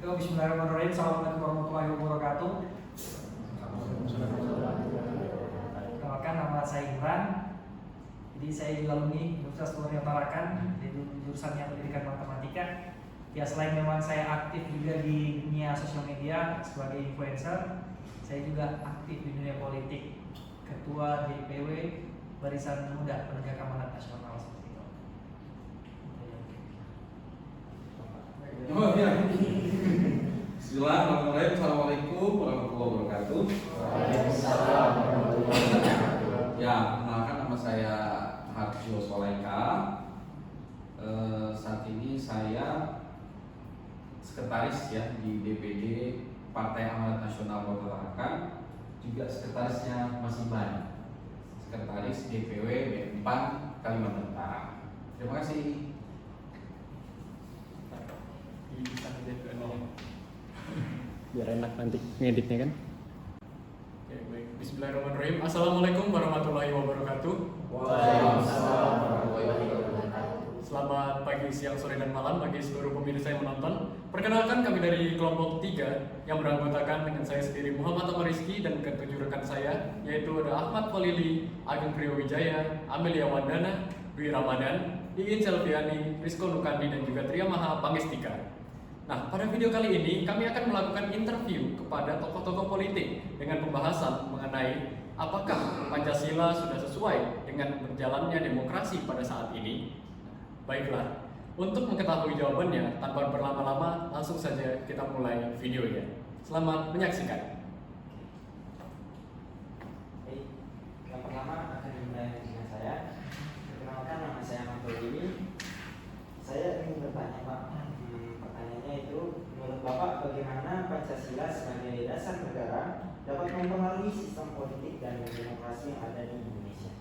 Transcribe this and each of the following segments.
Bismillahirrahmanirrahim. Assalamualaikum warahmatullahi wabarakatuh. Perkenalkan, nama saya Imran. Jadi saya di alumni Universitas Muria Tarakan di jurusannya Pendidikan Matematika. Ya, selain memang saya aktif juga di dunia sosial media sebagai influencer, saya juga aktif di dunia politik, ketua DPW Barisan Pemuda Penegak Amanat Nasional seperti itu. Bismillahirrahmanirrahim. Assalamualaikum warahmatullahi wabarakatuh. Ya, kenalkan nama saya Harjo Soleka. Saat ini saya sekretaris ya di DPD Partai Amanat Nasional Kota Tarakan, juga sekretarisnya Mas Iban, sekretaris DPW BM PAN Kalimantan Utara. Terima kasih. Biar enak nanti ngeditnya kan. Oke, baik. Bismillahirrahmanirrahim. Assalamualaikum warahmatullahi wabarakatuh. Waalaikumsalam warahmatullahi wabarakatuh. Selamat pagi, siang, sore, dan malam bagi seluruh pemirsa yang menonton. Perkenalkan, kami dari kelompok 3 yang beranggotakan dengan saya sendiri Muhammad Omar Rizky dan ketujuh rekan saya, yaitu ada Ahmad Falili, Ageng Priyowijaya, Amelia Wandana, Dwi Ramadan, Iin Selviani, Rizko Nukandi, dan juga Tria Maha Pangestika. Nah, pada video kali ini kami akan melakukan interview kepada tokoh-tokoh politik dengan pembahasan mengenai apakah Pancasila sudah sesuai dengan berjalannya demokrasi pada saat ini. Baiklah, untuk mengetahui jawabannya tanpa berlama-lama, langsung saja kita mulai videonya. Selamat menyaksikan. Baik, yang pertama akan dimulai dengan saya. Perkenalkan, nama saya Ahmad Falili. Saya ingin bertanya, Pak. Pertanyaannya itu, menurut Bapak bagaimana Pancasila sebagai dasar negara dapat mempengaruhi sistem politik dan demokrasi yang ada di Indonesia?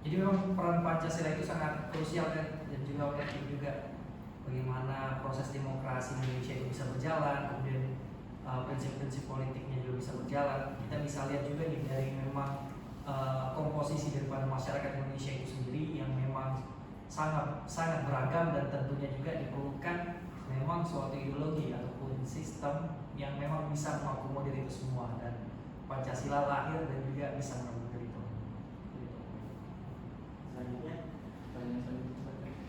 Jadi memang peran Pancasila itu sangat krusial dan juga penting juga bagaimana proses demokrasi Indonesia itu bisa berjalan, kemudian prinsip-prinsip politiknya juga bisa berjalan. Kita bisa lihat juga nih dari memang komposisi daripada masyarakat Indonesia itu sendiri yang memang sangat beragam, dan tentunya juga diperlukan memang suatu ideologi ataupun sistem yang memang bisa mengakomodir itu semua, dan Pancasila lahir dan juga bisa mengakomodir itu. Selanjutnya,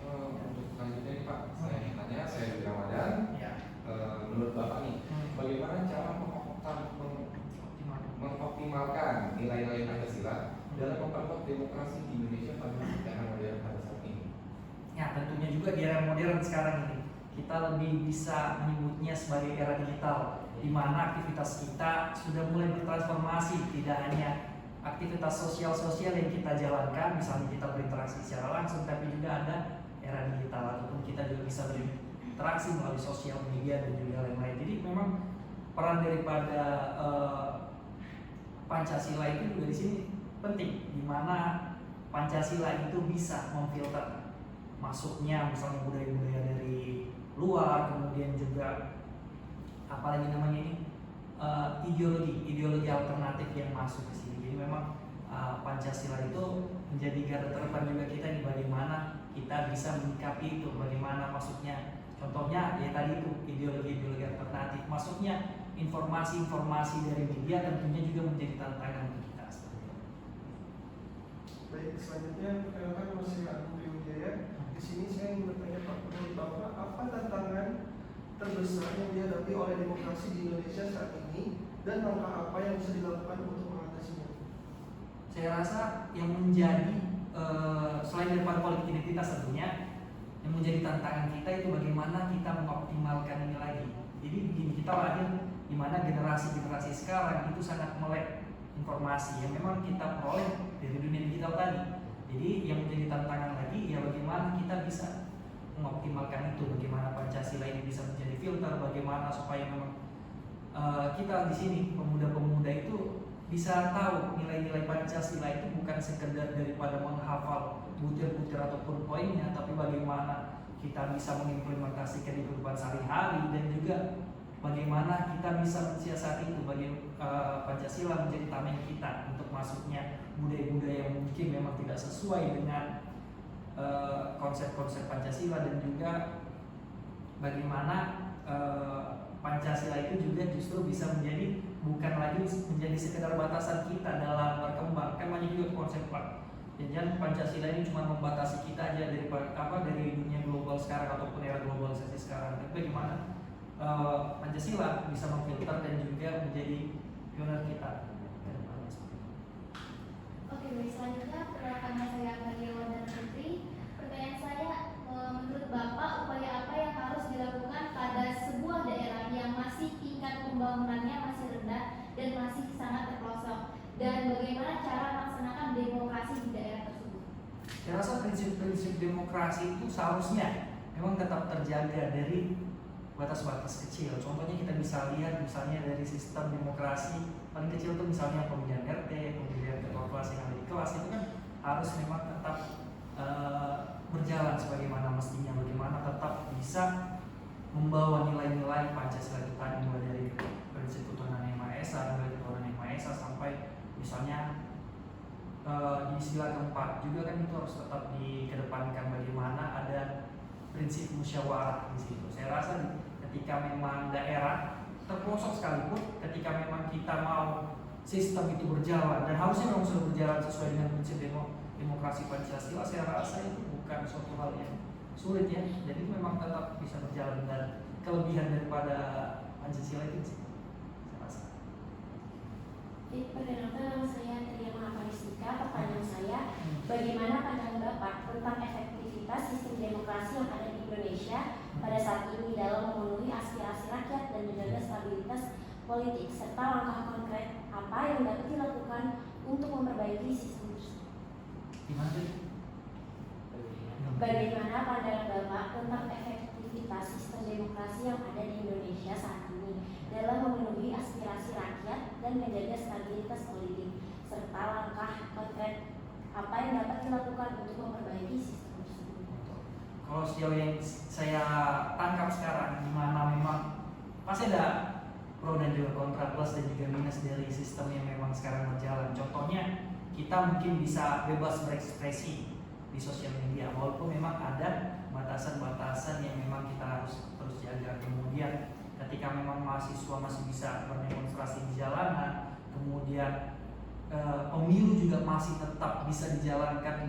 Untuk selanjutnya nih Pak, saya tanya, saya Dwi Ramadan. Ya. Menurut Bapak nih, bagaimana cara mengoptimalkan nilai-nilai Pancasila dalam memperkuat demokrasi di Indonesia pada era modern pada saat ini? Ya, tentunya juga di era modern sekarang ini kita lebih bisa menyebutnya sebagai era digital, di mana aktivitas kita sudah mulai bertransformasi, tidak hanya aktivitas sosial yang kita jalankan, misalnya kita berinteraksi secara langsung, tapi juga ada era digital ataupun kita juga bisa berinteraksi melalui sosial media dan juga lain-lain. Jadi memang peran daripada Pancasila itu juga di sini penting, di mana Pancasila itu bisa memfilter masuknya misalnya budaya-budaya dari luar, kemudian juga apalagi namanya ini ideologi alternatif yang masuk ke sini. Jadi memang Pancasila itu menjadi garda terdepan juga kita nih, bagaimana kita bisa menyikapi itu, bagaimana masuknya, contohnya ya tadi itu ideologi alternatif, masuknya informasi dari media tentunya juga menjadi tantangan untuk kita seperti itu. Baik, selanjutnya perkenalkan nama saya Agung Priyowijaya. Di sini saya ingin bertanya, Pak, menurut Bapak apa tantangan terbesar yang dihadapi oleh demokrasi di Indonesia saat ini, dan langkah apa yang bisa dilakukan untuk mengatasinya? Saya rasa yang menjadi selain daripada politik identitas tentunya, yang menjadi tantangan kita itu bagaimana kita mengoptimalkan ini lagi. Jadi begini, kita lahir di mana generasi sekarang itu sangat melek informasi yang memang kita peroleh dari dunia digital tadi. Jadi yang menjadi tantangan lagi ya bagaimana kita bisa mengoptimalkan itu, bagaimana Pancasila ini bisa menjadi filter, bagaimana supaya memang kita di sini pemuda-pemuda itu bisa tahu nilai-nilai Pancasila itu bukan sekedar daripada menghafal butir-butir ataupun poinnya, tapi bagaimana kita bisa mengimplementasikan di kehidupan sehari-hari, dan juga bagaimana kita bisa mensiasati itu bagi Pancasila menjadi tameng kita untuk masuknya budaya-budaya yang mungkin memang tidak sesuai dengan konsep-konsep Pancasila, dan juga bagaimana Pancasila itu juga justru bisa menjadi bukan lagi menjadi sekedar batasan kita dalam berkembang. Kan banyak juga konsep Pak. Jangan Pancasila ini cuma membatasi kita aja dari dari dunia global sekarang ataupun era globalisasi sekarang. Tapi bagaimana Pancasila bisa memfilter dan juga menjadi pionir kita ke depannya. Oke, baik, selanjutnya perkenalkan saya Maria Wardana Putri. Pertanyaan saya, menurut Bapak upaya apa yang harus dilakukan pada sebuah daerah yang masih tingkat pembangunannya masih rendah dan masih sangat terpelosok, dan bagaimana cara melaksanakan demokrasi di daerah tersebut? Saya rasa prinsip-prinsip demokrasi itu seharusnya memang tetap terjaga dari batas-batas kecil. Contohnya kita bisa lihat misalnya dari sistem demokrasi paling kecil itu misalnya pemilihan RT, pemilihan ketua kelas yang ada di kelas itu kan harus memang tetap berjalan sebagaimana mestinya, bagaimana tetap bisa membawa nilai-nilai Pancasila itu tadi, mulai dari prinsip ketuhanan yang Maha Esa, nilai ketuhanan yang Maha Esa sampai misalnya di sila keempat juga kan itu harus tetap dikedepankan, bagaimana ada prinsip musyawarah di situ. Saya rasa ketika memang daerah terpelosok sekalipun, ketika memang kita mau sistem itu berjalan dan harusnya memang sudah berjalan sesuai dengan prinsip demokrasi Pancasila, saya rasa itu bukan suatu hal yang sulit ya. Jadi memang tetap bisa berjalan, dan kelebihan daripada Pancasila itu sih, saya rasa. Perkenalkan, nama saya Tria Mahapalistika. Pertanyaan saya, bagaimana pandangan Bapak tentang efektivitas sistem demokrasi yang ada di Indonesia pada saat ini dalam memenuhi aspirasi rakyat dan menjaga stabilitas politik, serta langkah konkret apa yang dapat dilakukan untuk memperbaiki sistem tersebut? Gimana sih? Bagaimana pandangan Bapak tentang efektivitas sistem demokrasi yang ada di Indonesia saat ini dalam memenuhi aspirasi rakyat dan menjaga stabilitas politik, serta langkah konkret apa yang dapat dilakukan untuk memperbaiki sistem tersebut? Kalau sejauh yang saya tangkap sekarang, di mana memang pasti ada pro dan juga kontra, plus dan juga minus dari sistem yang memang sekarang berjalan. Contohnya, kita mungkin bisa bebas berekspresi di sosial media, walaupun memang ada batasan-batasan yang memang kita harus terus jaga. Kemudian ketika memang mahasiswa masih bisa berdemonstrasi di jalanan, kemudian pemilu juga masih tetap bisa dijalankan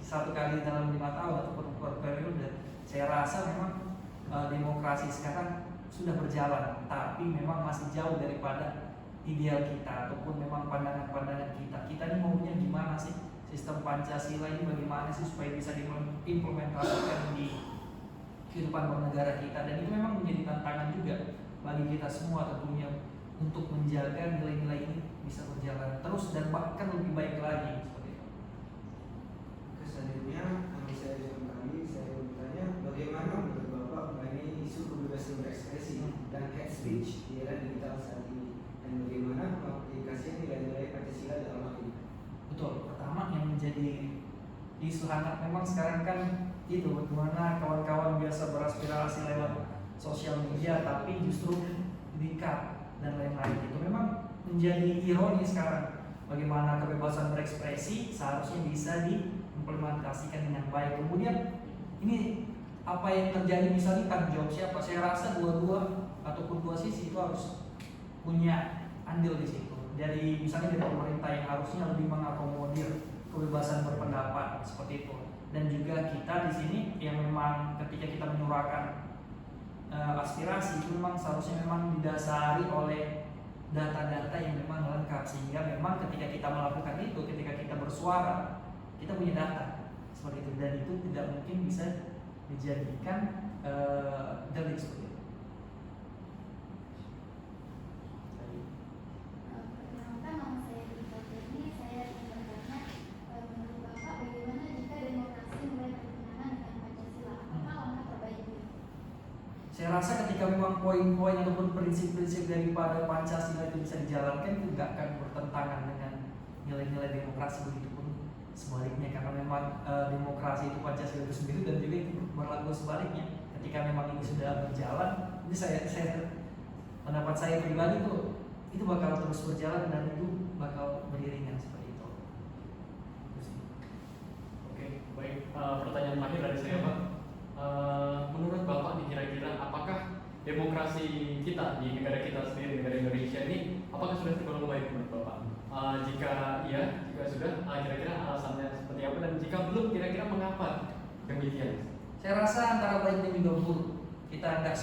1 kali dalam 5 tahun ataupun per periode. Saya rasa memang demokrasi sekarang sudah berjalan, tapi memang masih jauh daripada ideal kita ataupun memang pandangan-pandangan kita. Kita ini maunya gimana sih sistem Pancasila ini, bagaimana sih supaya bisa diimplementasikan di kehidupan bernegara kita, dan itu memang menjadi tantangan juga bagi kita semua tentunya untuk menjaga nilai-nilai ini bisa berjalan terus dan bahkan lebih baik lagi seperti itu. Selanjutnya, saya bertanya, bagaimana menurut Bapak mengenai isu kebebasan berekspresi dan hate speech di era digital saat ini, dan bagaimana mengaplikasikan nilai-nilai Pancasila dalam hal ini? Betul, pertama yang menjadi isu hangat memang sekarang kan itu bagaimana kawan-kawan biasa beraspirasi lewat sosial media tapi justru di-cut dan lain-lain. Itu memang menjadi ironi sekarang, bagaimana kebebasan berekspresi seharusnya bisa diimplementasikan dengan baik. Kemudian ini apa yang terjadi, misalnya tanggung jawab siapa? Saya rasa dua-dua ataupun dua sisi itu harus punya andil di situ. Dari misalnya dari pemerintah yang harusnya lebih mengakomodir kebebasan berpendapat seperti itu, dan juga kita di sini yang memang ketika kita menyuarakan aspirasi itu memang seharusnya memang didasari oleh data-data yang memang lengkap, sehingga memang ketika kita melakukan itu, ketika kita bersuara, kita punya data seperti itu, dan itu tidak mungkin bisa dijadikan delik seperti itu. Perkenalkan, nama saya Dita Firni. Saya ingin bertanya, menurut Bapak bagaimana jika demokrasi mulai bertentangan dengan Pancasila? Apakah langkah terbaiknya? Saya rasa ketika memang poin-poin ataupun prinsip-prinsip daripada Pancasila itu bisa dijalankan, itu tidak akan bertentangan dengan nilai-nilai demokrasi, begitupun sebaliknya, karena memang demokrasi itu Pancasila itu sendiri, dan juga itu berlaku sebaliknya. Ketika memang ini sudah berjalan, ini saya pendapat saya pribadi itu bakal terus berjalan dan itu bakal beriringan seperti itu. Oke, baik. Pertanyaan terakhir dari saya, Pak. Menurut Bapak nih, kira-kira demokrasi kita di negara kita sendiri, negara Indonesia ini, apakah sudah tergolong baik menurut Bapak? Jika iya, jika sudah, kira-kira alasannya seperti apa, dan jika belum, kira-kira mengapa demikian? Saya rasa antara baik dan juga buruk. Kita nggak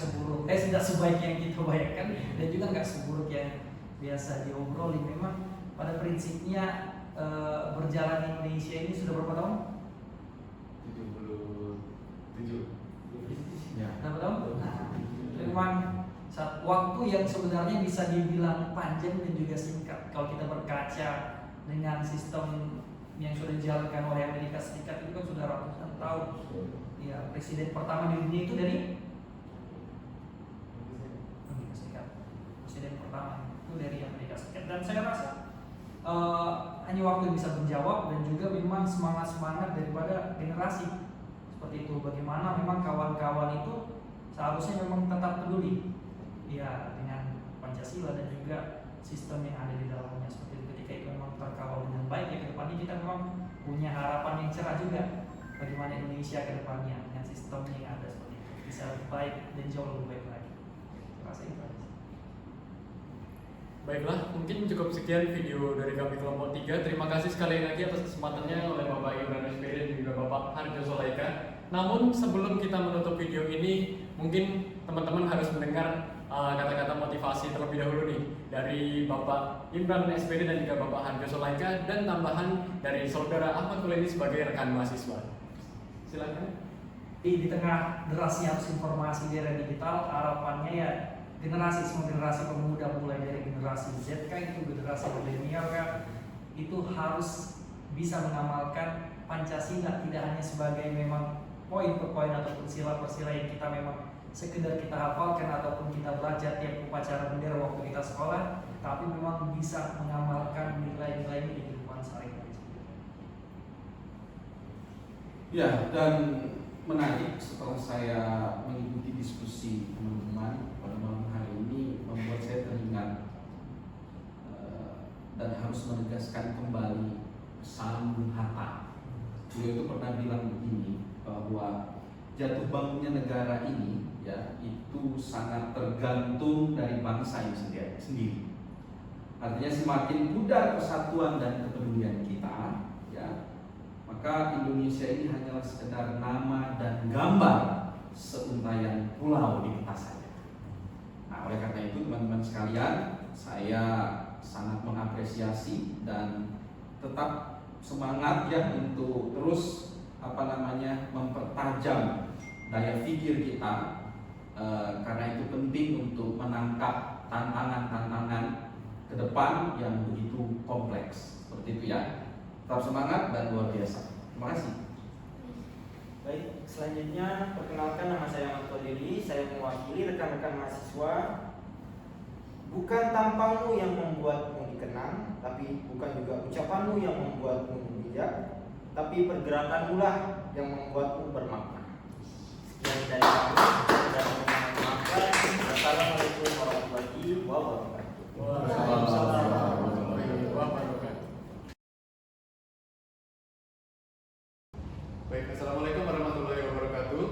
tidak sebaik yang kita bayangkan dan juga nggak seburuk yang biasa diobrolin. Memang pada prinsipnya berjalan Indonesia ini sudah berapa tahun? 77. Ya. Berapa tahun? Memang waktu yang sebenarnya bisa dibilang panjang dan juga singkat. Kalau kita berkaca dengan sistem yang sudah dijalankan oleh Amerika Serikat itu kan sudah ratusan tahun. Ya, presiden pertama di dunia itu dari Amerika Serikat. Presiden pertama itu dari Amerika Serikat. Dan saya rasa hanya waktu yang bisa menjawab, dan juga memang semangat daripada generasi seperti itu. Bagaimana memang kawan-kawan itu seharusnya memang tetap peduli ya dengan Pancasila dan juga sistem yang ada di dalamnya. Seperti itu, ketika itu memang terkawal dengan baik, ya ke depannya kita memang punya harapan yang cerah juga bagaimana Indonesia ke depannya dengan sistem yang ada seperti itu bisa lebih baik dan jauh lebih baik lagi. Terima kasih. Baiklah, mungkin cukup sekian video dari kami kelompok 3. Terima kasih sekali lagi atas kesempatannya oleh Bapak Imran SPD dan juga Bapak Harjo Solaika. Namun sebelum kita menutup video ini, mungkin teman-teman harus mendengar kata-kata motivasi terlebih dahulu nih dari Bapak Imran SPD dan juga Bapak Harjo Solaika, dan tambahan dari Saudara Ahmad Kuleni sebagai rekan mahasiswa. Silakan. Di tengah derasnya arus informasi di era digital, harapannya ya semua generasi pemuda, mulai dari generasi Z itu generasi milenial itu harus bisa mengamalkan Pancasila, tidak hanya sebagai memang poin per poin ataupun sila per sila yang kita memang sekedar kita hafalkan ataupun kita belajar tiap upacara bendera waktu kita sekolah, tapi memang bisa mengamalkan nilai-nilai di kehidupan sehari-hari. Ya, dan menarik setelah saya mengikuti diskusi teman-teman pada malam hari ini, membuat saya teringat dan harus menegaskan kembali pesan Bung Hatta. Beliau itu pernah bilang begini, bahwa jatuh bangunnya negara ini ya itu sangat tergantung dari bangsa yang sendiri. Artinya semakin pudar persatuan dan kepedulian kita, ya, maka Indonesia ini hanyalah sekedar nama dan gambar seuntayan pulau di kita saja. Nah, oleh karena itu teman-teman sekalian, saya sangat mengapresiasi dan tetap semangat ya untuk terus mempertajam daya pikir kita, karena itu penting untuk menangkap tantangan-tantangan ke depan yang begitu kompleks. Seperti itu ya. Tetap semangat dan luar biasa. Terima kasih. Baik, selanjutnya perkenalkan, nama saya Ahmad Fadili. Saya mewakili rekan-rekan mahasiswa. Bukan tampangmu yang membuatmu dikenang, tapi bukan juga ucapanmu yang membuatmu bijak, tapi pergerakanmu lah yang membuatmu bermakna. Sekian dari kami. Dan mengucapkan Assalamualaikum warahmatullahi wabarakatuh. Waalaikumsalam warahmatullahi wabarakatuh. Baik, Assalamualaikum warahmatullahi wabarakatuh.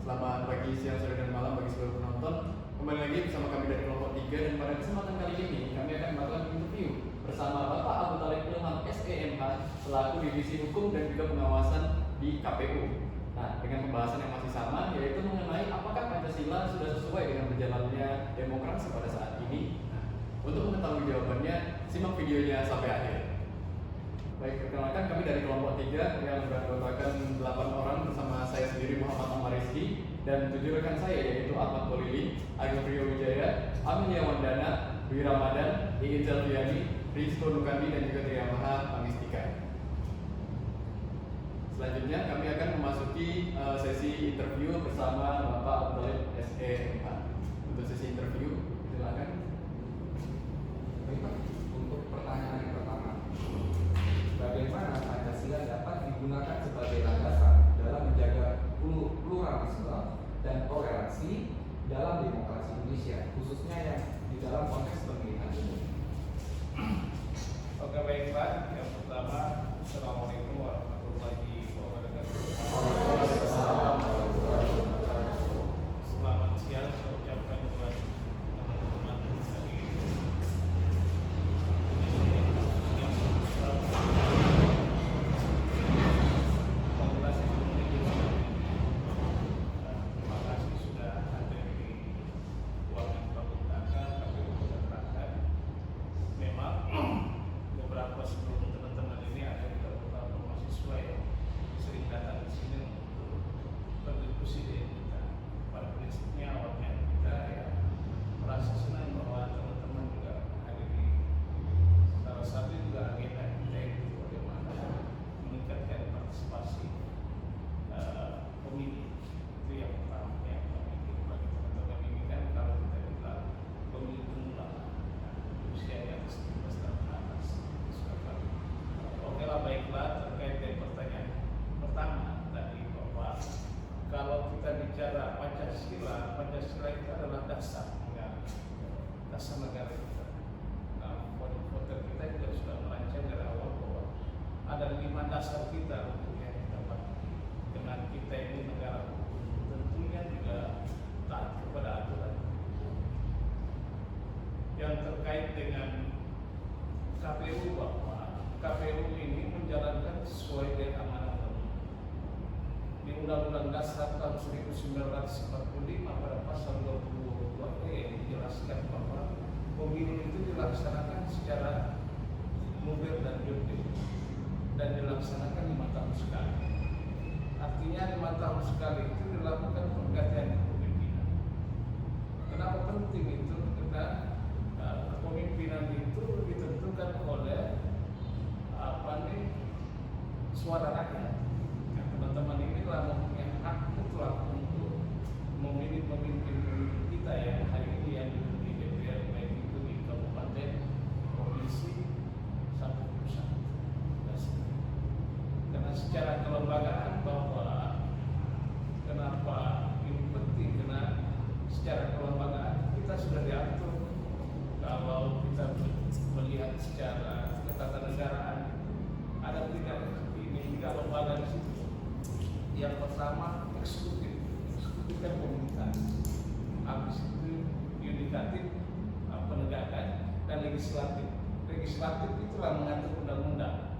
Selamat pagi, siang, sore, dan malam bagi seluruh penonton. Kembali lagi bersama kami dari kelompok 3, dan pada kesempatan kali ini kami akan melakukan interview bersama Bapak Abu Talib Ilham SEMH selaku Divisi Hukum dan juga Pengawasan di KPU. Nah, dengan pembahasan yang masih sama, yaitu mengenai apakah Pancasila sudah sesuai dengan berjalannya demokrasi pada saat ini. Nah, untuk mengetahui jawabannya, simak videonya sampai akhir. Baik, perkenalkan kami dari kelompok 3 yang beranggotakan 8 orang bersama saya sendiri Muhammad Ahmad Rizky dan 7 rekan saya, yaitu Ahmad Polili, Agus Priyowijaya, Amin Yawandana, Dwi Ramadan, Iin Zelviani, Rizko Nukandi, dan juga Triyamaha Pangistika. Selanjutnya kami akan memasuki sesi interview bersama Bapak Abu Talib SEMH. Untuk sesi interview, silakan. Baik Pak, untuk pertanyaan yang pertama, bagaimana Pancasila dapat digunakan sebagai landasan dalam menjaga pluralisme dan toleransi dalam demokrasi Indonesia, khususnya yang di dalam konteks pemilihan umum? Oke, baik Pak. Yang pertama, Assalamualaikum warahmatullahi wabarakatuh. dasar negara kita. Nah, voter kita juga sudah merancang dari awal bahwa ada 5 dasar kita untuk yang kita patuhi. Dengan kita ini negara hukum, tentunya juga taat kepada aturan. Yang terkait dengan KPU, bahwa KPU ini menjalankan sesuai dengan amanat undang-undang. Di Undang-Undang Dasar tahun 1945 pada pasal 22E dijelaskan bahwa pemilu itu dilaksanakan secara luber dan jurdil dan dilaksanakan 5 tahun sekali. Artinya 5 tahun sekali itu dilakukan pergantian kepemimpinan. Kenapa penting itu? Karena kepemimpinan itu ditentukan oleh suara rakyat. Nah, teman-teman inilah mempunyai hak mutlak untuk memilih pemimpin kita yang hari ini yang di DPR, baik itu di kabupaten, provinsi, sampai pusat. Karena secara kelembagaan bahwa kenapa ini penting, karena secara kelembagaan kita sudah diatur. Kalau kita melihat secara ketatanegaraan, ada 3 lembaga di situ. Yang pertama eksekutif kan pemerintahan, habis itu yudikatif penegakan, dan legislatif. Legislatif itulah mengatur undang-undang.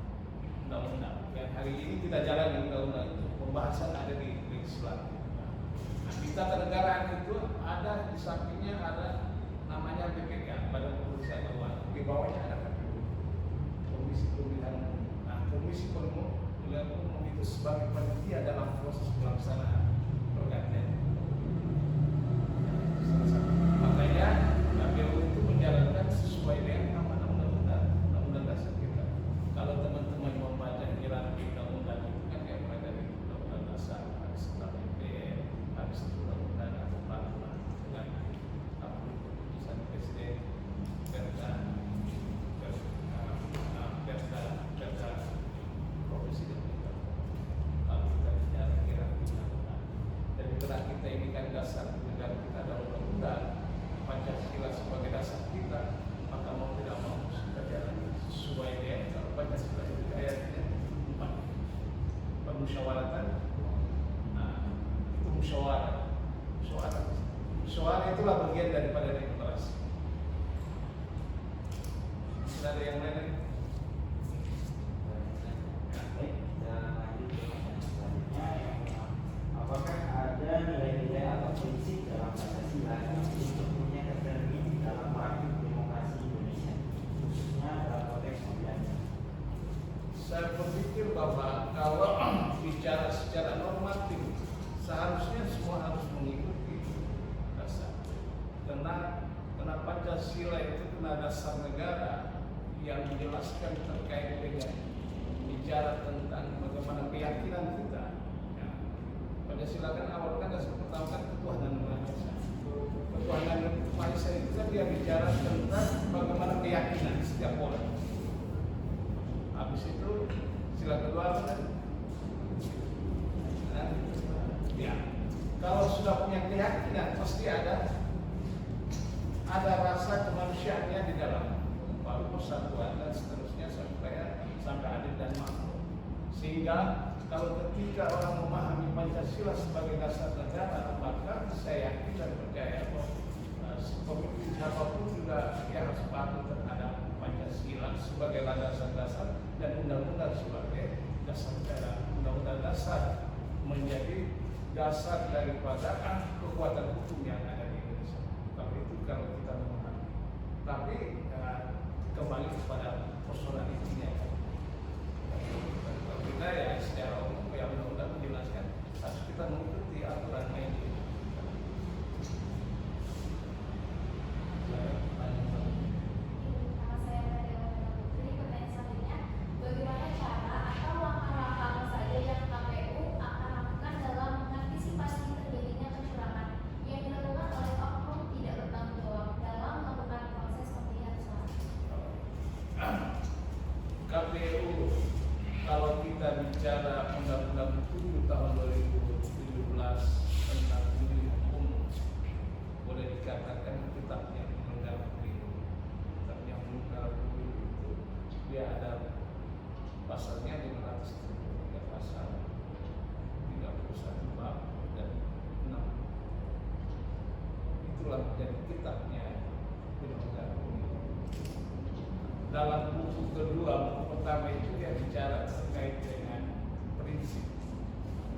Yang hari ini kita jalani undang-undang itu, pembahasan ada di legislatif. Nah, di tatanegaraan itu ada di sampingnya ada namanya BPK, Badan Pemeriksa Keuangan. Di bawahnya ada KPU, Komisi Pemilihan Umum. Nah, Komisi Pemilihan Umum itu sebagai panitia dalam proses pelaksanaan pergantian. Makanya KPU itu menjalankan sesuai dengan amanat undang-undang dasar kita. Kalau teman-teman membaca hierarki undang-undang itu kan yang mulai dari undang-undang dasar, habis itu MPR, habis itu undang-undang atau peraturan dengan keputusan presiden, perda provinsi dan kita. Kalau kita bicara hierarki undang-undang, dan itulah kita ini kan dasar negara kita ada undang-undang Pancasila sebagai dasar kita, maka mau tidak mau kita jalani sesuai dengan kalau Pancasila itu ayatnya 4 permusyawaratan. Nah, itu musyawarah itulah bagian daripada demokrasi. Tidak ada yang lain. Baik, kita lanjut ke pertanyaan selanjutnya. Apakah ada nilai-nilai atau prinsip dalam Pancasila yang untuk punya tercermin dalam praktik demokrasi Indonesia, khususnya dalam konteks pemilihan? Saya berpikir bahwa kalau bicara secara normatif, seharusnya semua harus mengikuti dasar. Karena Pancasila itu kena dasar negara yang menjelaskan terkait dengan bicara tentang bagaimana keyakinan kita. Ya. Pancasila kan awal kan dasar pertama kan ketuhanan Maha Esa. Ketuhanan Maha Esa itu kan dia bicara tentang bagaimana keyakinan setiap orang. Habis itu sila kedua apa? Ya, kalau sudah punya keyakinan pasti ada rasa kemanusiaannya di dalam, baru persatuan dan seterusnya sampai adil dan makmur. Sehingga kalau ketika orang memahami Pancasila sebagai dasar negara, maka saya yakin dan percaya bahwa pemimpin siapapun juga dia harus patuh terhadap Pancasila sebagai landasan dasar dan undang-undang sebagai dasar negara. Undang-undang dasar menjadi dasar daripada kekuatan hukum yang ada di Indonesia. Tapi itu kalau kita memahami. Tapi kembali kepada persoalan intinya. Kalau kita ya secara umum yang undang-undang menjelaskan harus kita mengikuti aturan main ini. Nama saya Nadia Putri. Pertanyaan selanjutnya, bagaimana cara atau langkah-langkah apa saja yang KPU akan lakukan dalam mengantisipasi terjadinya kecurangan yang dilakukan oleh oknum tidak bertanggung jawab dalam melakukan proses pemilihan suara? KPU, kalau kita bicara Undang-Undang 7 tahun 2017 tentang pemilihan umum, boleh dikatakan kitabnya penyelenggara pemilu. Kitabnya penyelenggara pemilu itu dia ada pasalnya 533 pasal, 31 bab dan 6. Itulah menjadi kitabnya penyelenggara pemilu. Dalam buku kedua, buku pertama itu dia bicara terkait dengan prinsip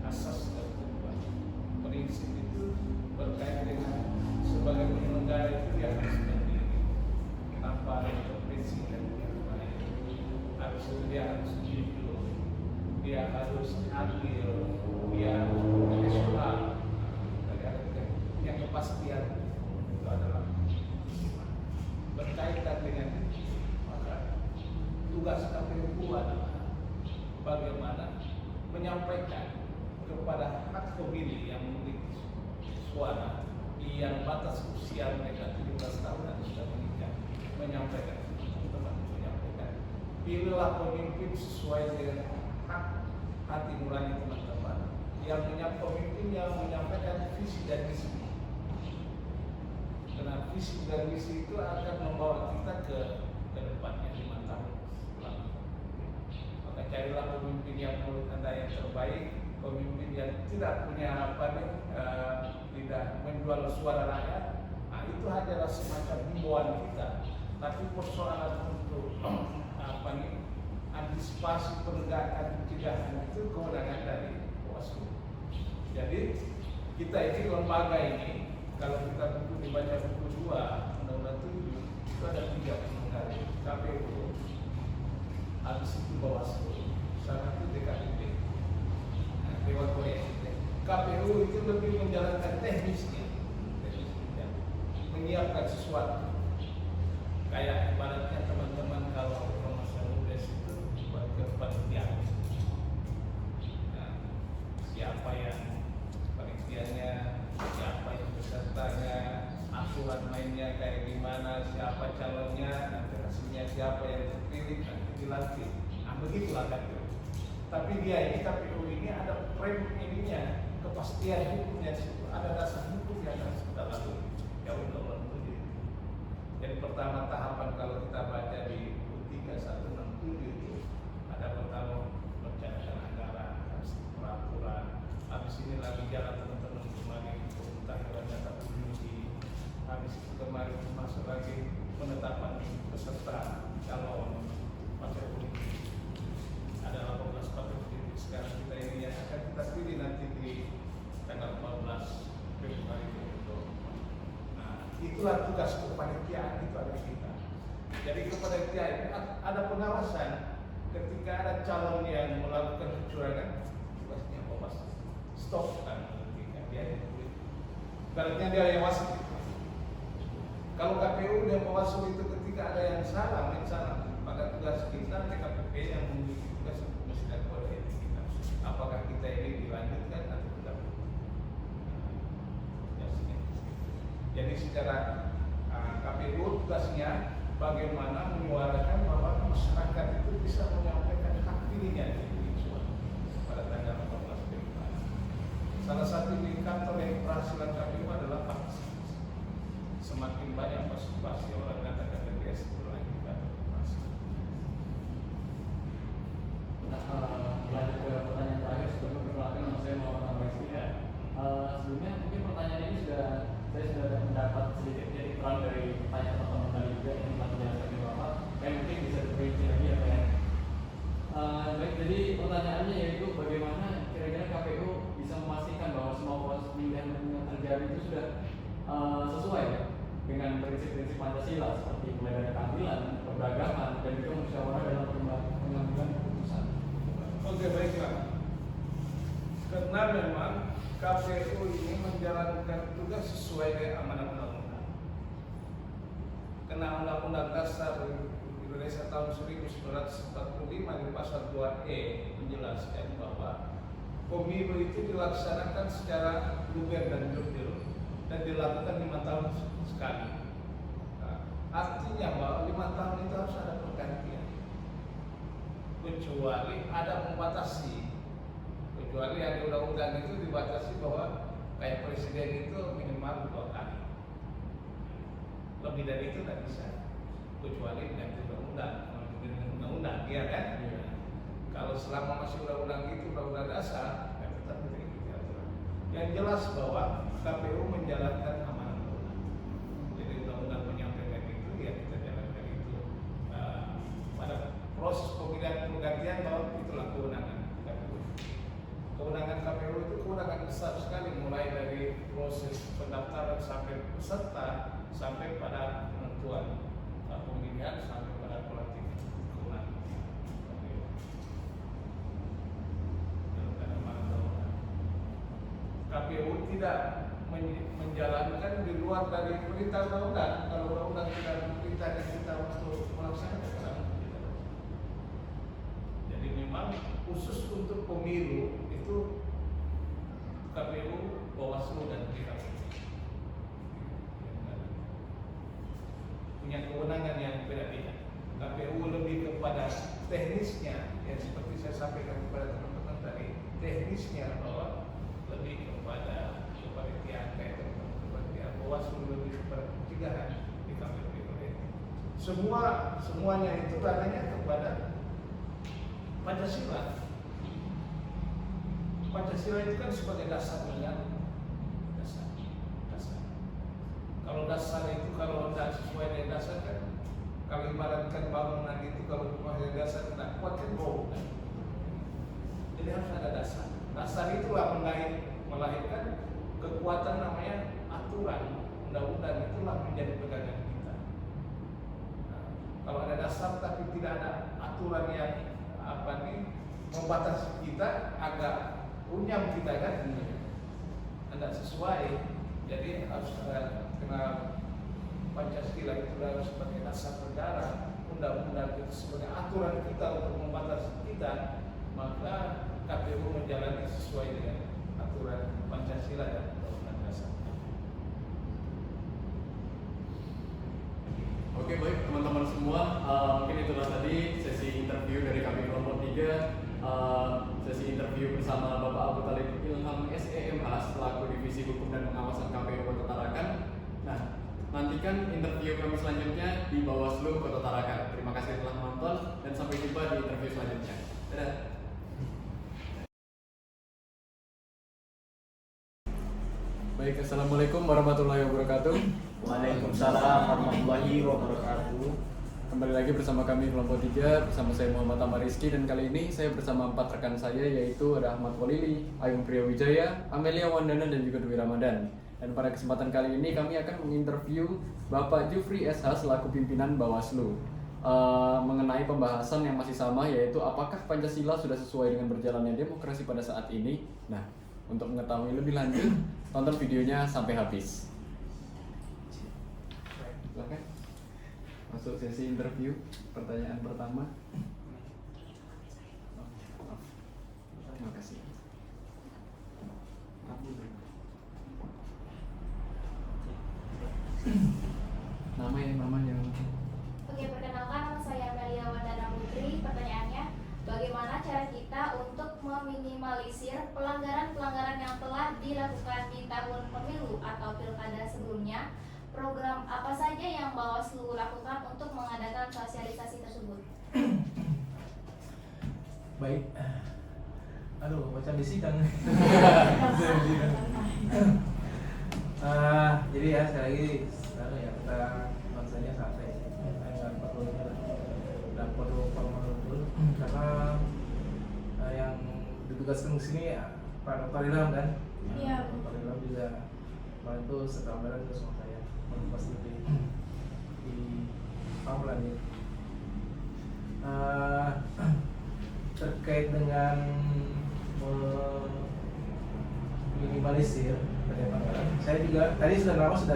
asas dan tujuan. Prinsip itu berkait dengan sebagai penyelenggara itu dia harus mandiri tanpa ada intervensi dan lain. Habis itu dia harus jujur, dia harus adil, dia harus profesional. Yang kepastian itu adalah berkaitan dengan maka tugas KPU adalah bagaimana menyampaikan kepada hak pemilih yang memiliki suara yang batas usia mereka 17 tahun dan sudah menikah, menyampaikan teman-teman, menyampaikan pilihlah pemimpin sesuai dengan hak hati nurani teman-teman, yang pemimpin yang menyampaikan visi dan misi. Karena visi dan misi itu akan membawa kita ke depannya 5 tahun setelah. Maka carilah pemimpin yang menurut Anda yang terbaik, pemimpin yang tidak punya tidak menjual suara rakyat. Nah, itu adalah semacam himbauan kita. Tapi persoalan untuk antisipasi penegakan pencegahan itu kewenangan dari Bawaslu. Jadi kita ini lembaga ini, kalau kita dibaca buku 2 Undang-Undang 7 itu ada 3 penyelenggara, KPU, habis itu Bawaslu, sama itu DKPP, Dewan Kode Etik. KPU itu lebih menjalankan teknisnya, menyiapkan sesuatu. Kayak ibaratnya teman-teman kalau promosi ludes itu buat kepanitiaan. Nah, siapa yang panitianya, siapa yang pesertanya, aturan mainnya kayak gimana, siapa calonnya, nanti hasilnya siapa yang terpilih, nanti dilantik. Nah, begitulah KPU. Tapi dia ini KPU ini ada frame ininya, kepastian hukumnya di situ, ada dasar hukum yang harus kita lalui. Ya Undang-Undang 7. Jadi pertama tahapan kalau kita baca di 3167 itu ada pertama perencanaan anggaran, habis peraturan, habis ini lagi jalan teman-teman kemarin pemutahiran data pemilih, habis itu kemarin masuk lagi penetapan peserta calon partai politik. Ada 18 partai politik sekarang kita ini yang akan kita pilih nanti di tanggal 14 Februari 2024. Nah, itulah tugas kepanitiaan itu ada kita. Jadi kepanitiaan itu ada pengawasan ketika ada calon yang melakukan kecurangan, tugasnya Bawaslu stop kan ketika dia itu. Baratnya dia yang wasit. Kalau KPU dan Bawaslu itu ketika ada yang salah, maka tugas kita DKPP yang memiliki tugas mesti kode etik kita. Apakah kita ini dilanjutkan atau tidak? Jadi secara KPU tugasnya bagaimana menyuarakan bahwa masyarakat itu bisa menyampaikan hak pilihnya di suara pada tanggal 14 Februari. Salah satu indikator yang keberhasilan KPU adalah partisipasi. Semakin banyak partisipasi orang katakan TPS itu lagi kita partisipasi. Lanjut ke pertanyaan terakhir sebelum perkenalkan nama saya Muhammad Amresi ya. Sebelumnya mungkin pertanyaan ini saya sudah mendapat sedikit titik terang dari pertanyaan teman-teman tadi juga yang telah menjelaskan di Bapak. Mungkin bisa diperinci lagi ya Pak. Baik, jadi pertanyaannya yaitu bagaimana kira-kira KPU bisa memastikan bahwa semua proses pemilihan yang terjadi itu sudah sesuai dengan prinsip-prinsip Pancasila seperti mulai dari keadilan, keberagaman, dan juga musyawarah dalam pengambilan keputusan. Oke, baiklah. Karena memang KPU ini menjalankan tugas sesuai dengan amanat undang-undang. Karena Undang-Undang Dasar Indonesia tahun 1945 di pasal 2E menjelaskan bahwa pemilu itu dilaksanakan secara luber dan jurdil dan dilakukan 5 tahun sekali. Nah, artinya bahwa 5 tahun itu harus ada pergantian. Kecuali ada membatasi, kecuali ada undang-undang itu dibatasi bahwa kayak presiden itu minimal 2 kali. lebih dari itu nggak bisa, kecuali dengan undang-undang. Undang-undang, ya kan? Kalau selama masih undang-undang itu undang-undang dasar, ya tetap mengikuti aturan. Yang jelas bahwa KPU menjalankan amanat undang. Jadi undang-undang menyampaikan itu, ya kita jalankan itu. Pada proses pemilihan penggantian bahwa itulah kewenangan KPU. Kewenangan KPU itu kewenangan besar sekali, mulai dari proses pendaftaran sampai peserta, sampai pada penentuan pemilihan, sampai pada pelantikan. KPU tidak menjalankan di luar dari perintah undang-undang. Kalau undang-undang tidak memerintahkan kita untuk melaksanakan, jadi memang khusus untuk pemilu itu KPU, Bawaslu dan DKP punya kewenangan yang beda-beda. KPU lebih kepada teknisnya, ya seperti saya sampaikan kepada teman-teman tadi, teknisnya bahwa lebih kepada kepanitiaan kayak kepanitiaan. Bawaslu lebih kepada pencegahan di KPU. Semuanya itu ranahnya kepada Pancasila. Pancasila itu kan sebagai dasar negara. Dasar. Kalau dasar itu kalau tidak sesuai dengan dasar kan, kalau ibaratkan bangunan itu kalau rumahnya dasar tidak kuat kan roboh. Jadi harus ada dasar. Dasar itulah melahirkan kekuatan namanya aturan. Undang-undang itulah menjadi pegangan kita. Nah, kalau ada dasar tapi tidak ada aturan yang membatasi kita, agak runyam kita kan, tidak sesuai. Jadi harus kena Pancasila itu harus sebagai dasar negara, undang-undang itu sebagai aturan kita untuk membatasi kita, maka KPU menjalani sesuai dengan aturan Pancasila dan undang-undang dasar. Oke, baik teman-teman semua, mungkin itulah tadi sesi interview dari kami kelompok 3. Sesi interview bersama Bapak Abu Talib Ilham SEMH selaku Divisi Hukum dan Pengawasan KPU Kota Tarakan. Nah, nantikan interview kami selanjutnya di Bawaslu Kota Tarakan. Terima kasih telah menonton dan sampai jumpa di interview selanjutnya. Dadah. Baik, assalamualaikum warahmatullahi wabarakatuh. Waalaikumsalam warahmatullahi wabarakatuh. Kembali lagi bersama kami kelompok 3, bersama saya Muhammad Ahmad Rizky, dan kali ini saya bersama 4 rekan saya, yaitu ada Ahmad Walili, Ayung Priyawijaya, Amelia Wandana, dan juga Dwi Ramadan. Dan pada kesempatan kali ini kami akan menginterview Bapak Jufri SH selaku pimpinan Bawaslu mengenai pembahasan yang masih sama, yaitu apakah Pancasila sudah sesuai dengan berjalannya demokrasi pada saat ini. Nah, untuk mengetahui lebih lanjut, tonton videonya sampai habis. Silakan masuk sesi interview. Pertanyaan pertama. Terima kasih. Namanya. Oke, perkenalkan nama saya Amelia Wandana Putri. Pertanyaannya, bagaimana cara kita untuk meminimalisir pelanggaran-pelanggaran yang telah dilakukan di tahun pemilu atau pilkada sebelumnya? Program apa saja yang Bawaslu lakukan untuk mengadakan sosialisasi tersebut? Baik. Aduh, macam di sidang. Jadi ya sekali lagi kita bangsanya santai, nggak perlu formal dulu, karena yang ditugaskan di sini ya Pak Dr. Ilham kan? Iya. Dr. Ilham juga kemarin itu setelah barang itu sama saya, pas di Pamulan ya. Terkait dengan minimalisir pelanggaran, saya juga tadi sudah ada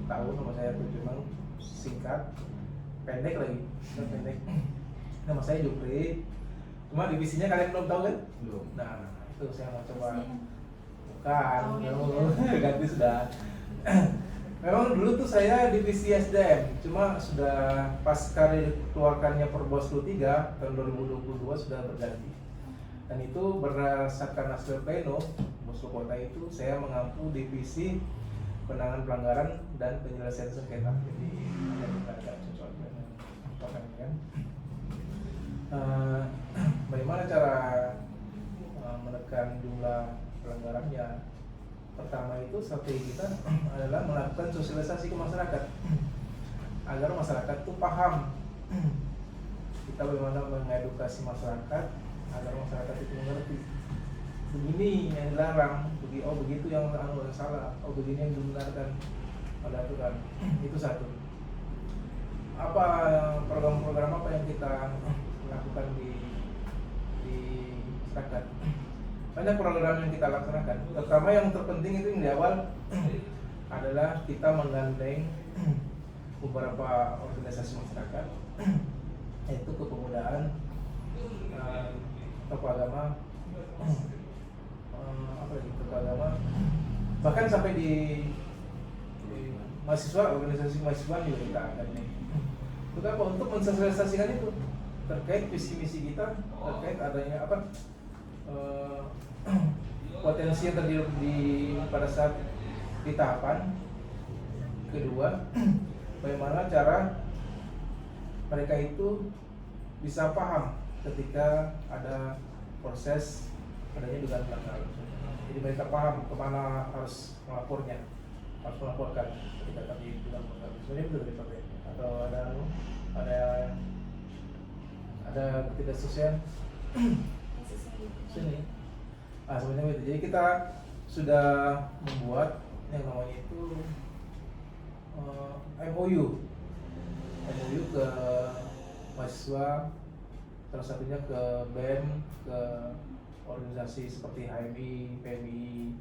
tahu nama saya tuh, cuma singkat, pendek lagi, pendek. Nama saya Jupri, cuma divisinya kalian belum tahu kan? Belum. Nah, itu saya mau coba. Ganti sudah. Memang dulu tuh saya divisi SDM, cuma sudah pasca dikeluarkannya Perbawaslu 3 tahun 2022 sudah berganti. Dan itu berdasarkan hasil pleno Bawaslu Kota itu saya mengampu divisi penanganan pelanggaran dan penyelesaian sengketa. Jadi agak cocok dengan topik kan. Bagaimana cara menekan jumlah pelanggarannya? Pertama itu strategi kita adalah melakukan sosialisasi ke masyarakat agar masyarakat itu paham. Kita bagaimana mengedukasi masyarakat agar masyarakat itu mengerti begini yang dilarang, begitu yang salah, begini yang dibenarkan pada aturan. Itu satu. Apa program-program apa yang kita lakukan di masyarakat? Banyak program yang kita laksanakan. Pertama yang terpenting itu yang di awal adalah kita menggandeng beberapa organisasi masyarakat, yaitu kepemudaan, tokoh agama, tokoh agama, bahkan sampai di mahasiswa, organisasi mahasiswa juga kita gandeng. Untuk apa? Untuk mensosialisasikan itu terkait visi misi kita, terkait adanya potensi yang terjadi pada saat di tahapan kedua, bagaimana cara mereka itu bisa paham ketika ada proses adanya dugaan pelanggaran. Jadi mereka paham kemana harus melaporkan ketika kami dugaan pelanggaran. Sebenarnya itu dari pakai atau ada ketidaksesuaian sini. Sebenarnya itu. Jadi kita sudah membuat yang namanya itu MOU ke mahasiswa, salah satunya ke BEM, ke organisasi seperti HMI, PMI,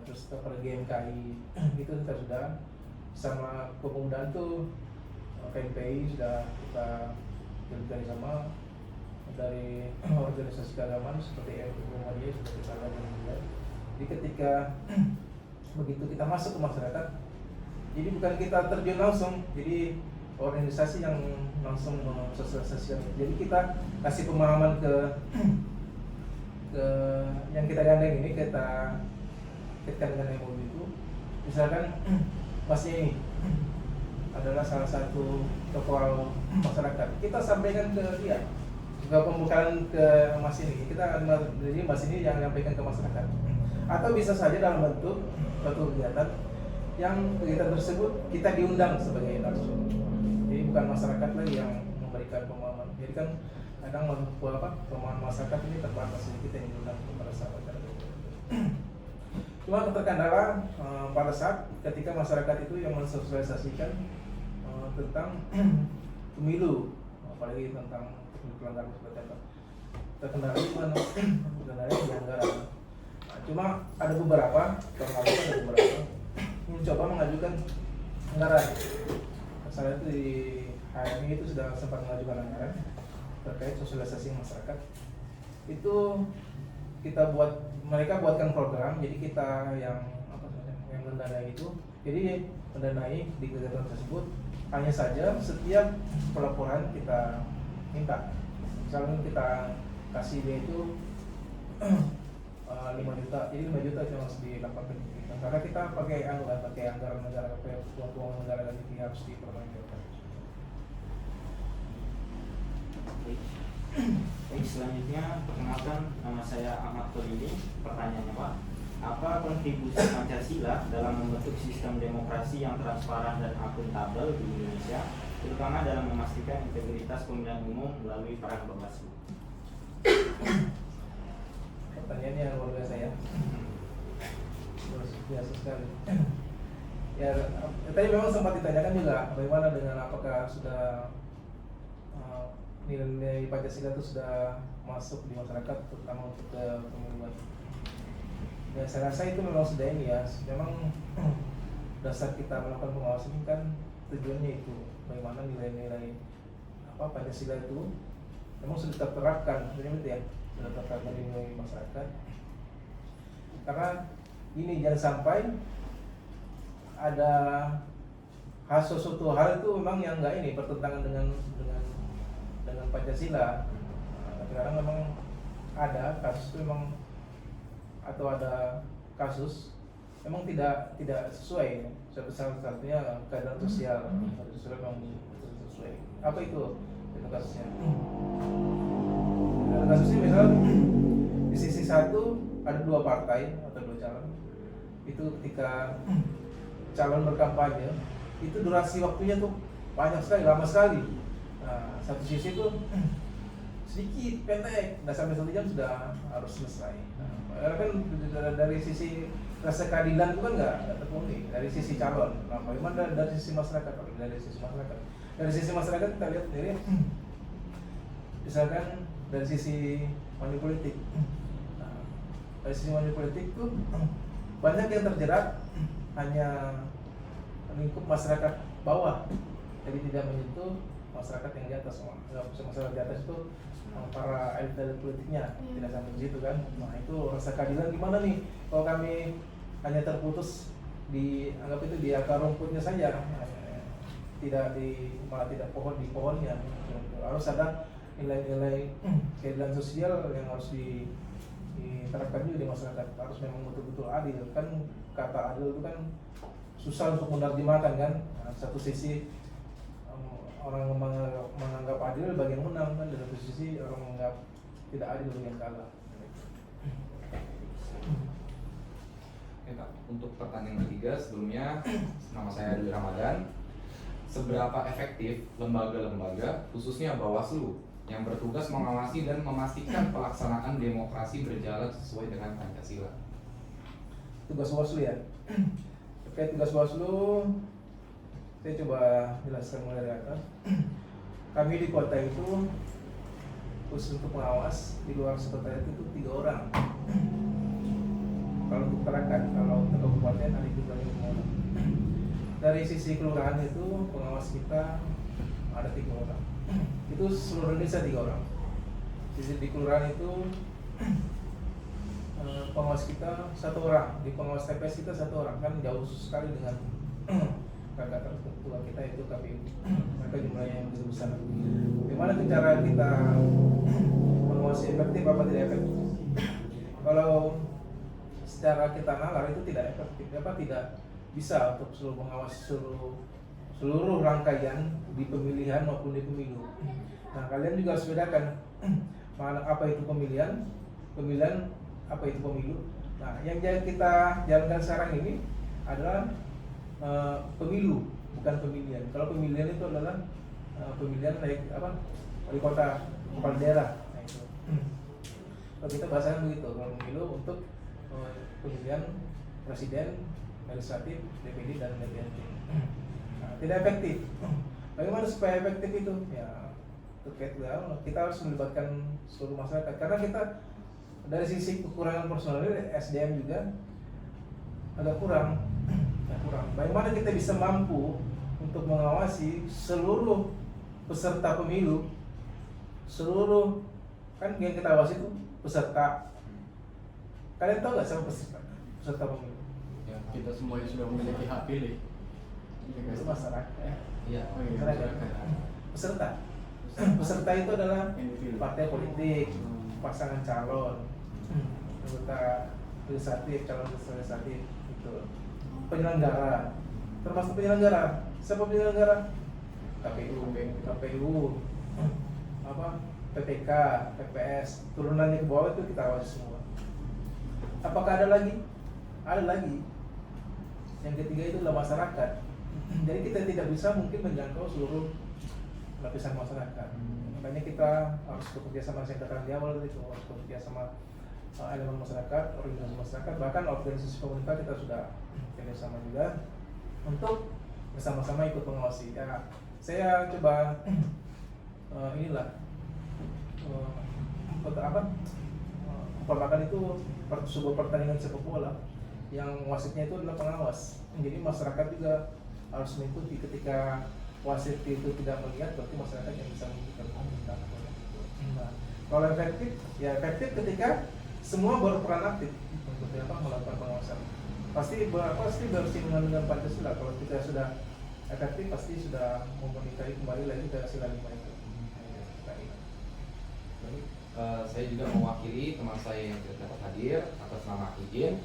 terus ke GMKI. Itu kita sudah sama kepemudaan tuh KMPI sudah kita kerjasama sama dari organisasi keagamaan seperti Muhammadiyah sudah kita lakukan juga. Jadi ketika begitu kita masuk ke masyarakat, jadi bukan kita terjun langsung, jadi organisasi yang langsung mensosialisasikan. Jadi kita kasih pemahaman ke yang kita gandeng ini, kita dengan MOU itu. Misalkan masnya ini adalah salah satu tokoh masyarakat, kita sampaikan ke dia. Juga pembukaan ke Mas ini, jadi Mas ini yang menyampaikan ke masyarakat. Atau bisa saja dalam bentuk suatu kegiatan yang kegiatan tersebut kita diundang sebagai narsum. Jadi bukan masyarakat lagi yang memberikan pemahaman. Jadi kan kadang pemahaman masyarakat ini terbatas, jadi kita yang diundang kepada masyarakat. Cuma terkendala pada saat ketika masyarakat itu yang mensosialisasikan tentang pemilu, apalagi tentang pelanggaran seperti apa. Terkendala di mana? Terkendala di anggaran. Cuma ada beberapa mencoba mengajukan anggaran. Saya itu di HMI itu sudah sempat mengajukan anggaran terkait sosialisasi masyarakat. Itu mereka buatkan program, jadi kita yang mendanai itu. Jadi mendanai di kegiatan tersebut hanya saja setiap pelaporan kita minta. Misalnya kita kasih dia itu 5 juta, jadi 5 juta cuma harus dilaporkan. Karena kita pakai anggaran negara, uang negara, dan ini harus dipermanfaatkan. Baik, selanjutnya perkenalkan, nama saya Ahmad Tolini. Pertanyaannya Pak, apa kontribusi Pancasila dalam membentuk sistem demokrasi yang transparan dan akuntabel di Indonesia, terutama dalam memastikan integritas pemilihan umum melalui peran Bawaslu? Pertanyaannya luar biasa ya. Luar biasa sekali. Ya, tadi memang sempat ditanyakan juga bagaimana dengan apakah sudah nilai Pancasila itu sudah masuk di masyarakat, terutama untuk pemilihan. Ya, saya rasa itu memang sudah ini ya. Memang dasar kita melakukan pengawasan ini kan tujuannya itu bagaimana nilai-nilai Pancasila itu memang sudah terterapkan, betul ya, sudah terterapkan di nilai masyarakat. Karena ini jangan sampai ada sesuatu hal itu memang yang enggak ini bertentangan dengan Pancasila. Kadang memang ada kasus itu memang, atau ada kasus memang tidak sesuai. Satu-satunya keadaan sosial memang sesuai. Apa itu kasusnya? Kasusnya misal di sisi satu ada 2 partai atau 2 calon. Itu ketika calon berkampanye itu durasi waktunya tuh banyak sekali, lama sekali. Nah, satu sisi itu sedikit pendek, nggak sampai 1 jam sudah harus selesai. Nah, kan dari sisi rasa keadilan itu kan nggak terpenuhi dari sisi calon. Nah, bagaimana dari sisi masyarakat? Dari sisi masyarakat kita lihat sendiri, misalkan dari sisi money politik. Nah, dari sisi money politik itu banyak yang terjerat hanya lingkup masyarakat bawah, jadi tidak menyentuh masyarakat yang di atas. Masyarakat di atas itu para elit politiknya tidak sampai di situ kan. Nah, itu rasa keadilan gimana nih kalau kami hanya terputus di anggap itu di akar rumputnya saja, malah tidak di pohonnya. Harus ada nilai-nilai keadilan sosial yang harus diterapkan juga di masyarakat. Harus memang betul-betul adil kan. Kata adil itu kan susah untuk menerjemahkan kan. Nah, satu sisi orang menganggap adil bagian menang kan, di satu sisi orang menganggap tidak adil bagian kalah. Oke, Pak. Untuk pertanyaan ketiga sebelumnya, nama saya Dwi Ramadan. Seberapa efektif lembaga-lembaga khususnya Bawaslu yang bertugas mengawasi dan memastikan pelaksanaan demokrasi berjalan sesuai dengan Pancasila? Tugas Bawaslu ya. Terkait tugas Bawaslu, saya coba jelaskan mulai dari atas. Kami di kota itu khusus untuk pengawas, di luar sekretariat itu 3 orang. Kalau untuk perangkat, kalau untuk kabupaten ada juga 5 orang. Dari sisi kelurahan itu pengawas kita ada 3 orang. Itu seluruh Indonesia 3 orang. Di kelurahan itu pengawas kita 1 orang, di pengawas TPS kita 1 orang, kan jauh sekali dengan kakak tertua kita itu KPU. Mereka jumlahnya yang begitu besar. Bagaimana cara kita mengawasi efektif apa tidak efektif? Kalau secara kita nalar itu tidak efektif, tidak bisa untuk seluruh pengawas seluruh rangkaian di pemilihan maupun di pemilu. Nah, kalian juga harus bedakan mana apa itu pemilihan apa itu pemilu. Nah, yang kita jalankan sekarang ini adalah pemilu, bukan pemilihan. Kalau pemilihan itu adalah pemilihan wali kota, kepala daerah. Nah, itu. Kalau kita bahasakan begitu, kalau pemilu untuk pemilihan presiden, legislatif, DPD dan DPRD. Nah, tidak efektif. Bagaimana supaya efektif itu? Ya, terkait kita harus melibatkan seluruh masyarakat karena kita dari sisi kekurangan personal SDM juga agak kurang. Bagaimana kita bisa mampu untuk mengawasi seluruh peserta pemilu, seluruh kan yang kita awasi itu peserta. Kalian tahu nggak siapa peserta pemilu? Ya, kita semuanya sudah memiliki hak pilih. Itu masyarakat. Iya. Peserta itu adalah partai politik, pasangan calon, anggota legislatif, calon legislatif itu. Penyelenggara, termasuk penyelenggara. Siapa penyelenggara? KPU, PPK, PPS, turunannya ke bawah itu kita awasi semua. Apakah ada lagi? Ada lagi. Yang ketiga itu adalah masyarakat. Jadi kita tidak bisa mungkin menjangkau seluruh lapisan masyarakat. Makanya kita harus bekerja sama dengan katakan di awal itu, harus bekerja sama elemen masyarakat, organisasi masyarakat, bahkan organisasi pemerintah kita sudah kerjasama juga untuk bersama-sama ikut mengawasi. Ya, saya coba umpamakan itu sebuah pertandingan sepak bola yang wasitnya itu adalah pengawas. Jadi masyarakat juga harus mengikuti. Ketika wasit itu tidak melihat, berarti masyarakat yang bisa mengikuti. Nah, kalau efektif, ya efektif ketika semua berperan aktif untuk melakukan pengawasan. Pasti bersinggungan dengan Pancasila. Kalau kita sudah efektif, pasti sudah memenuhi kembali lagi ke sila 5 itu. Saya juga mewakili teman saya yang tidak dapat hadir atas nama izin.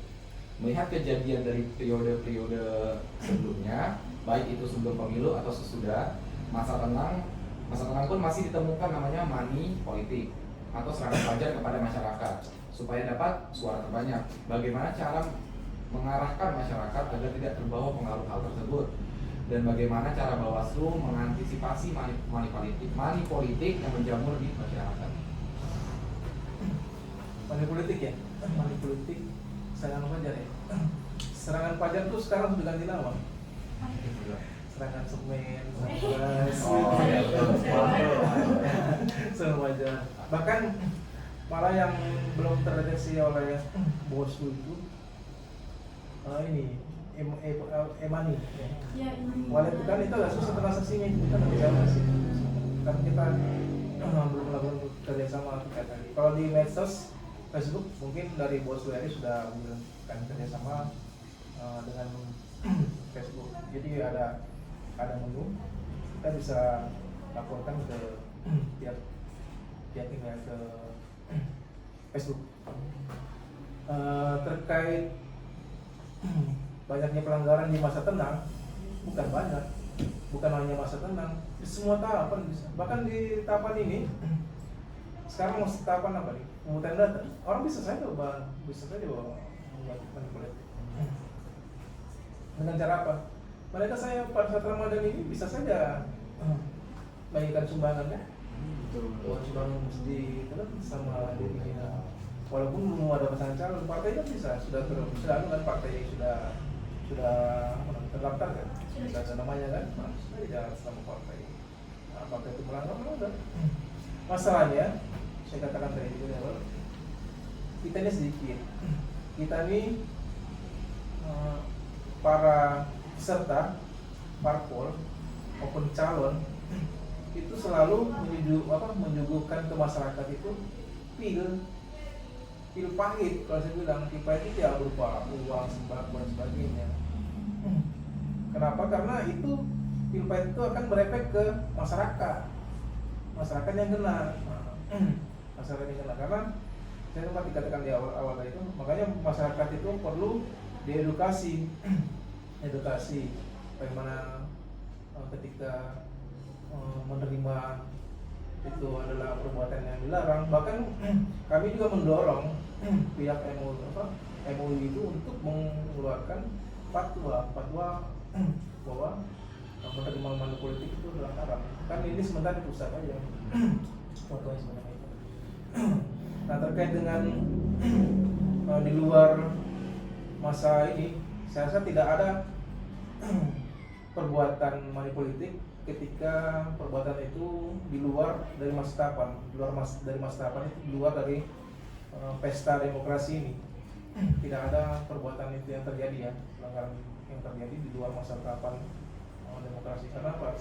melihat kejadian dari periode-periode sebelumnya, baik itu sebelum pemilu atau sesudah, masa tenang pun masih ditemukan namanya money politik atau serangan pajak kepada masyarakat supaya dapat suara terbanyak. Bagaimana cara mengarahkan masyarakat agar tidak terbawa pengaruh hal tersebut, dan bagaimana cara Bawaslu mengantisipasi money politik yang menjamur di masyarakat. Money politik ya, money politik serangan pajak ya. Serangan pajak tuh sekarang sudah ganti nama. Serangan semen, serangan pajak. Bahkan malah yang belum terdeteksi oleh Bawaslu itu ini e-money. Ya, Wallet itu kan itu agak susah transaksinya, kita nggak bisa masih. Kan kita belum melakukan kerjasama terkait tadi. Kalau di medsos Facebook mungkin dari Bawaslu RI sudah melakukan kerjasama dengan Facebook. Jadi ada menu, kita bisa laporkan ke pihak tinggal ke Facebook terkait banyaknya pelanggaran di masa tenang. Bukan hanya masa tenang, di semua tahapan bisa. Bahkan di tahapan ini sekarang mau tahapan apa nih? Pemungutan data. Orang bisa saja membuat manipulatif. Dengan cara apa? Mereka saya pada saat Ramadan ini bisa saja bagikan sumbangan kan? Sumbangan masjid sama dirinya. Walaupun belum ada pasangan calon, partai kan bisa sudah kan partai sudah terdaftar kan? Sudah ada namanya kan? Sudah jalan selama partai. Partai itu melanggar. Masalahnya, saya katakan tadi itu ya, kita ini sedikit. Kita ini para peserta parpol maupun calon itu selalu menyuguhkan ke masyarakat itu pil pahit. Kalau saya bilang pil pahit itu ya berupa uang, sembako dan sebagainya. Kenapa? Karena itu pil pahit itu akan berefek ke masyarakat yang kena. Masyarakat yang kena karena saya sempat dikatakan di awal itu, makanya masyarakat itu perlu diedukasi bagaimana ketika menerima itu adalah perbuatan yang dilarang. Bahkan kami juga mendorong pihak MUI itu untuk mengeluarkan fatwa bahwa menerima money politik itu adalah haram. Kan ini sementara di pusat aja fatwanya sebenarnya itu. Nah, terkait dengan di luar masa ini, saya rasa tidak ada perbuatan money politik ketika perbuatan itu di luar dari masa tahapan, dari masa tahapan itu di luar dari pesta demokrasi ini. Tidak ada perbuatan itu yang terjadi ya, pelanggaran yang terjadi di luar masa tahapan demokrasi. Kenapa?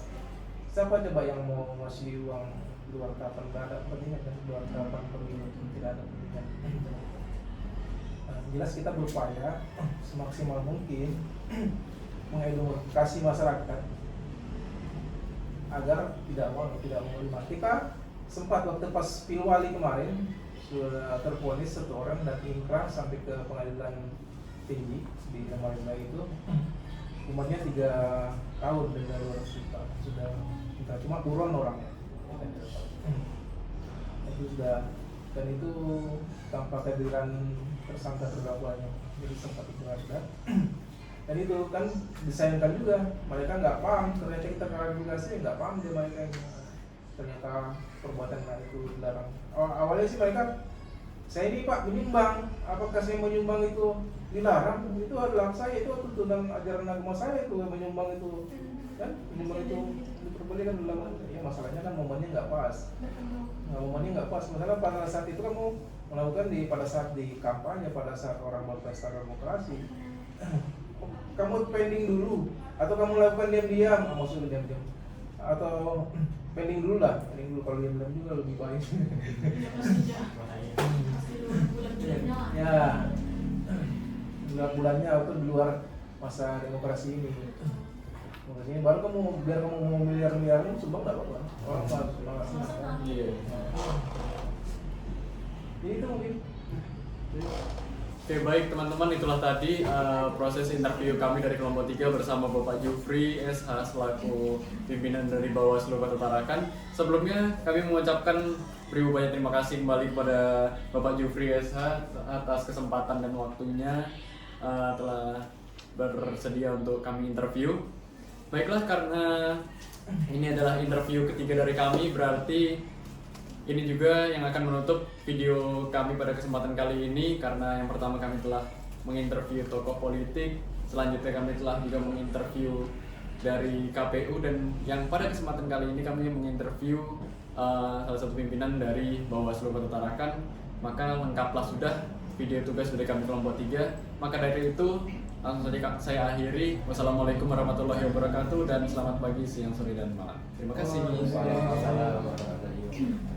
Siapa coba yang mau ngasih uang di luar tahapan? Tidak ada kepentingan kan, di luar tahapan pemilu tidak ada kepentingan. Jelas kita berupaya semaksimal mungkin mengedukasi masyarakat agar tidak mau menerima. Kita sempat waktu pas Pilwali kemarin sudah tervonis satu orang dan ingkrah sampai ke pengadilan tinggi di Samarinda itu, umurnya 3 tahun denda 200 juta. Sudah kita cuma turun orangnya. Itu sudah, dan itu tanpa kehadiran tersangka terdakwanya, jadi sempat ingkrah sudah. Dan itu kan disayangkan juga, mereka nggak paham, ternyata kita klarifikasi nggak paham dia mereka yang ternyata perbuatan itu dilarang. Awalnya sih mereka, saya ini Pak menyumbang, apakah saya menyumbang itu dilarang? Itu adalah saya, itu tuntunan ajaran agama saya itu menyumbang itu, kan menyumbang itu diperbolehkan dalam, ya masalahnya kan momennya nggak pas. Nah, momennya nggak pas, misalnya pada saat itu kamu melakukan pada saat di kampanye, pada saat orang berpesta demokrasi. Kamu pending dulu, atau kamu lakukan diam-diam, maksudnya diam-diam, atau pending dulu lah, kalau diam-diam juga lebih baik. Ya, bulan-bulannya atau di luar masa demokrasi ini. Demokrasi ini baru biar kamu mau miliar-miliar sumbang nggak apa-apa. Orang harus senang. Iya. Jadi itu mungkin. Oke, baik teman-teman, itulah tadi proses interview kami dari kelompok 3 bersama Bapak Jufri SH selaku pimpinan dari Bawaslu Kota Tarakan. Sebelumnya kami mengucapkan beribu banyak terima kasih kembali kepada Bapak Jufri SH atas kesempatan dan waktunya telah bersedia untuk kami interview. Baiklah, karena ini adalah interview ketiga dari kami, berarti ini juga yang akan menutup video kami pada kesempatan kali ini, karena yang pertama kami telah menginterview tokoh politik, selanjutnya kami telah juga menginterview dari KPU, dan yang pada kesempatan kali ini kami menginterview salah satu pimpinan dari Bawaslu Kota Tarakan. Maka lengkaplah sudah video tugas dari kami kelompok 3. Maka dari itu langsung saja saya akhiri. Wassalamualaikum warahmatullahi wabarakatuh dan selamat pagi, siang, sore, dan malam. Terima kasih. Waalaikumsalam warahmatullahi wabarakatuh.